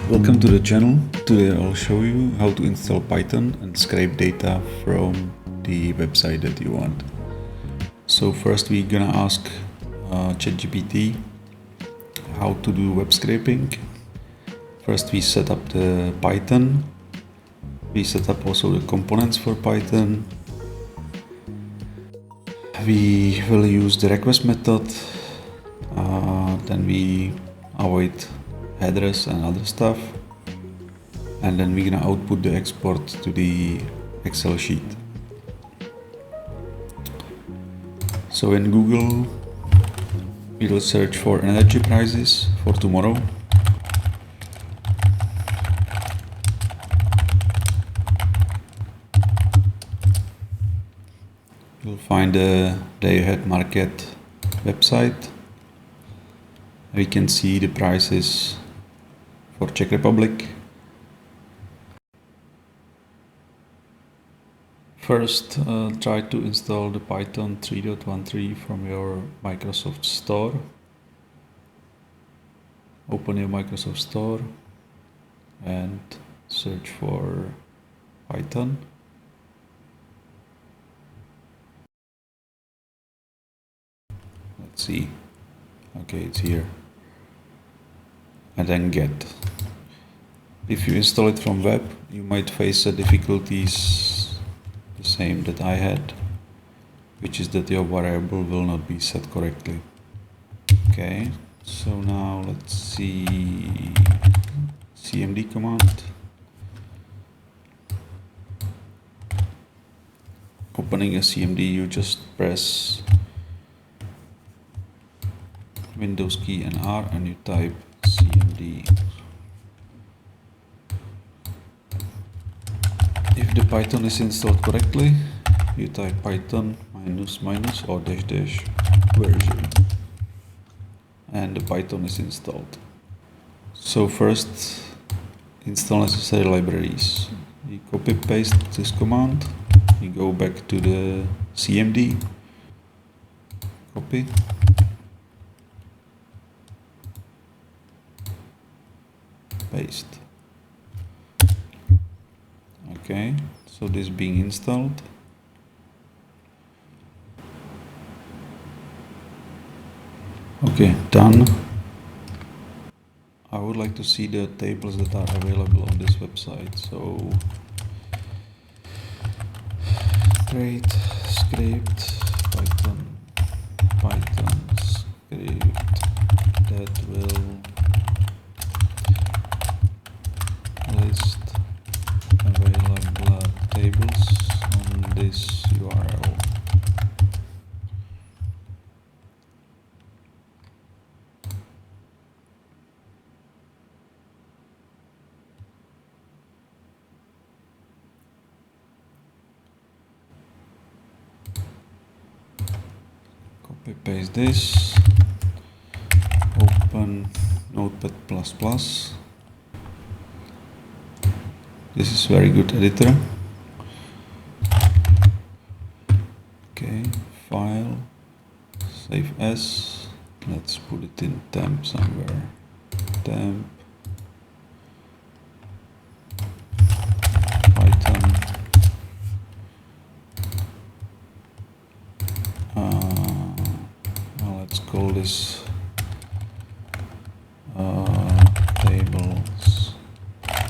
Welcome to the channel. Today I'll show you how to install Python and scrape data from the website that you want. So first we're gonna ask ChatGPT how to do web scraping. First we set up the Python. We set up also the components for Python. We will use the request method. Then we await headers and other stuff, and then we're gonna output the export to the Excel sheet. So in Google we will search for energy prices for tomorrow. You'll find the day ahead market website. We can see the prices for Czech Republic. First, try to install the Python 3.13 from your Microsoft Store. Open your Microsoft Store and search for Python. Let's see. Okay, it's here. And then get. If you install it from web, you might face difficulties the same that I had, which is that your variable will not be set correctly. Okay, so now let's see cmd command. Opening a cmd, you just press Windows key and R and you type cmd. If the Python is installed correctly, you type Python -- or -- version, and the Python is installed. So first, install necessary libraries. You copy paste this command, you go back to the cmd, copy, paste. Okay, so this being installed. Okay, done. I would like to see the tables that are available on this website. So create scraped Python script that will list available tables on this URL. Copy paste this, open Notepad++. This is very good editor. Okay, file, save as. Let's put it in temp somewhere. Temp, Python. Well, let's call this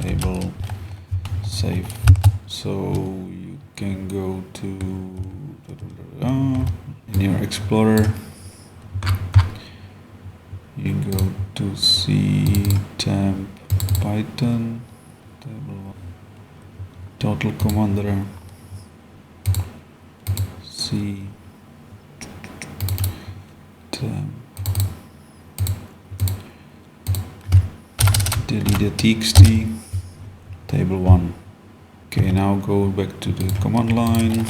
table save. So you can go to in your Explorer, you go to C temp Python table total commander C temp delete the txt table 1. Okay, now go back to the command line.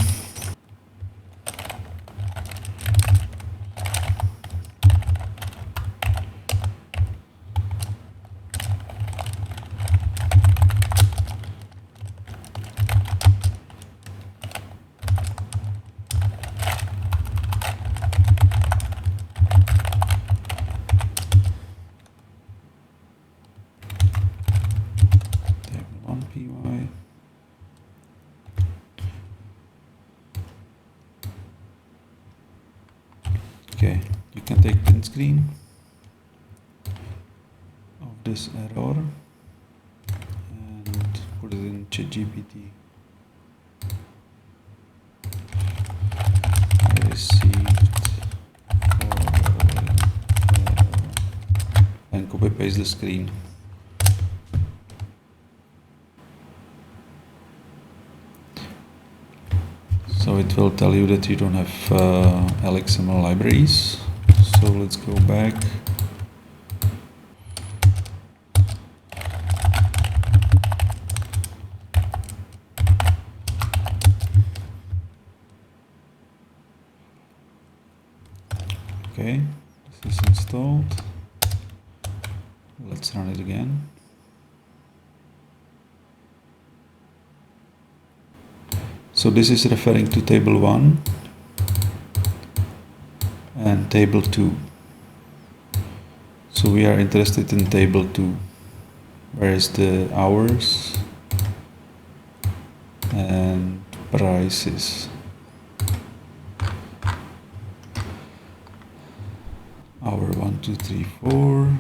Okay, you can take print screen of this error and put it in ChatGPT. I received and copy paste the screen. So it will tell you that you don't have LXML libraries. So let's go back. Okay, this is installed. Let's run it again. So this is referring to table 1 and table 2. So we are interested in table 2, where is the hours and prices. Hour 1, 2, 3, 4.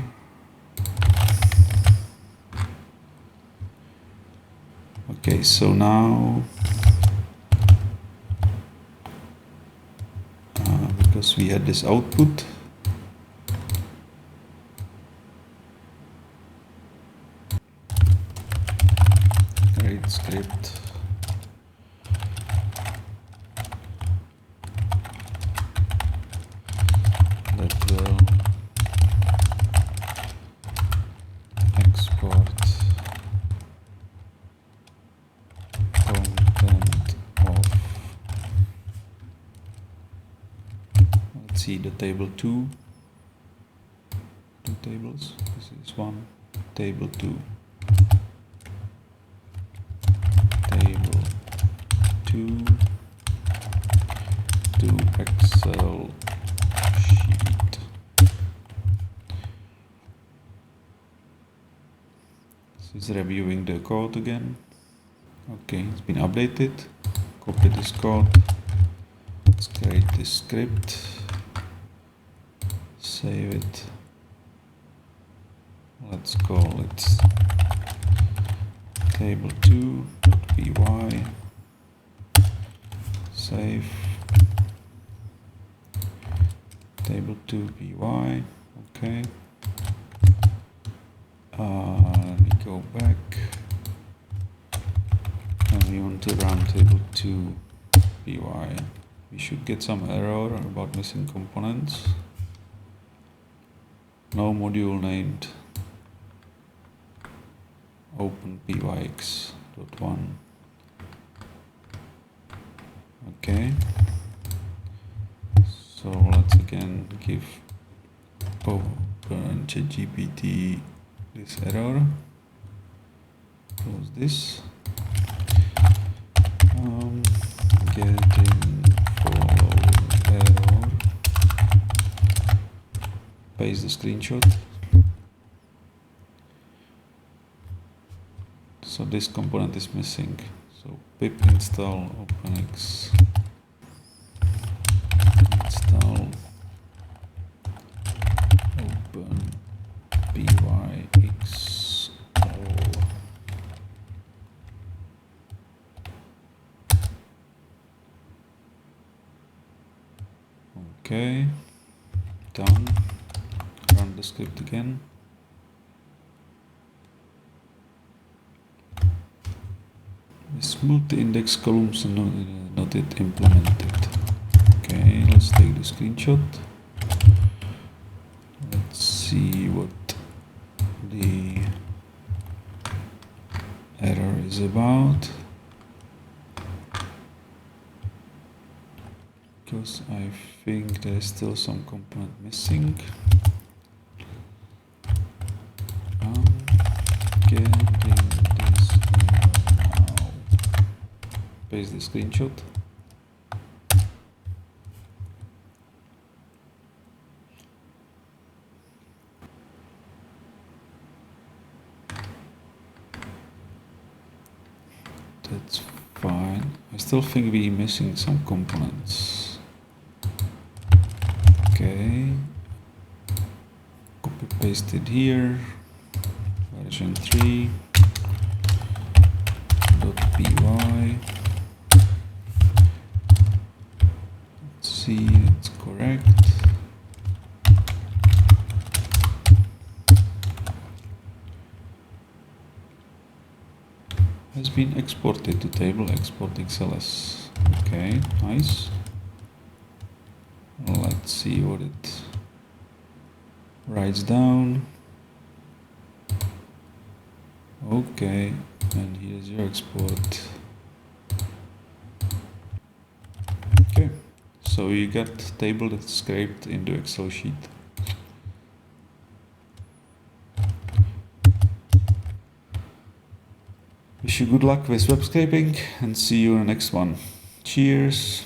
Okay, so now because we had this output, create script. That will export content of, let's see, the table 2 tables. This is one, table 2, table 2 to Excel sheet. This is reviewing the code again. Okay, it's been updated. Copy this code. Let's create this script. Save it. Let's call it table2.py. Save. Table2.py. Okay. Let me go back. And we want to run table2.py. We should get some error about missing components. No module named openpyx.1. Okay. So let's again give open ChatGPT this error. Close this. Getting following error. Paste the screenshot. So this component is missing. So pip install openx install openpyx. Okay, done. Run the script again. This multi-index columns are not yet implemented. Okay, let's take the screenshot. Let's see what the error is about. Because I think there's still some component missing. Getting this now. Paste the screenshot. That's fine. I still think we're missing some components. Okay. paste it here, version 3 .py. Let's see, it's correct. Has been exported to table export XLS. Okay, nice. Let's see what it writes down. Okay, and here's your export. Okay, so you get table that's scraped into Excel sheet. Wish you good luck with web scraping and see you in the next one. Cheers!